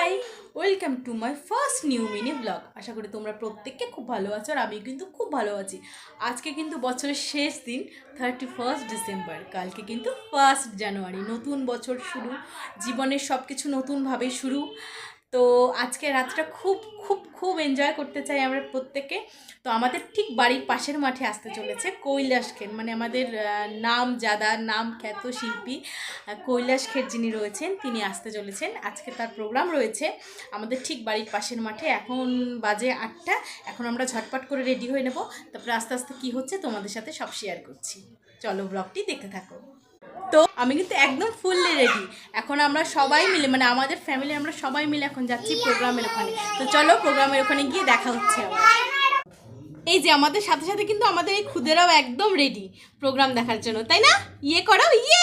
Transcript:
High, welcome to my first new mini blog. আশা করি তোমরা প্রত্যেককে খুব ভালো আছো আর আমি কিন্তু খুব ভালো আছি। আজকে কিন্তু বছরের শেষ দিন, 31 ডিসেম্বর। কালকে কিন্তু 1 জানুয়ারি, নতুন বছর শুরু, জীবনের সব কিছু নতুনভাবে শুরু। তো আজকে রাতটা খুব খুব খুব এনজয় করতে চাই আমরা প্রত্যেকে। তো আমাদের ঠিক বাড়ির পাশের মাঠে আসতে চলেছে কৈলাস খের, মানে আমাদের নাম জাদা, নাম খ্যাত শিল্পী কৈলাস খের যিনি রয়েছেন তিনি আসতে চলেছেন। আজকে তার প্রোগ্রাম রয়েছে আমাদের ঠিক বাড়ির পাশের মাঠে। এখন বাজে 8টা। এখন আমরা ঝটপট করে রেডি হয়ে নেব, তারপরে আস্তে আস্তে কী হচ্ছে তোমাদের সাথে সব শেয়ার করছি। চলো ব্লগটি দেখতে থাকো। তো আমি কিন্তু একদম ফুললি রেডি। এখন আমরা সবাই মিলে, মানে আমাদের ফ্যামিলি আমরা সবাই মিলে এখন যাচ্ছি প্রোগ্রামের ওখানে। তো চলো প্রোগ্রামের ওখানে গিয়ে দেখা হচ্ছে আবার। এই যে আমাদের সাথে সাথে কিন্তু আমাদের এই খুদেরাও একদম রেডি প্রোগ্রাম দেখার জন্য, তাই না? ইয়ে করো, ইয়ে।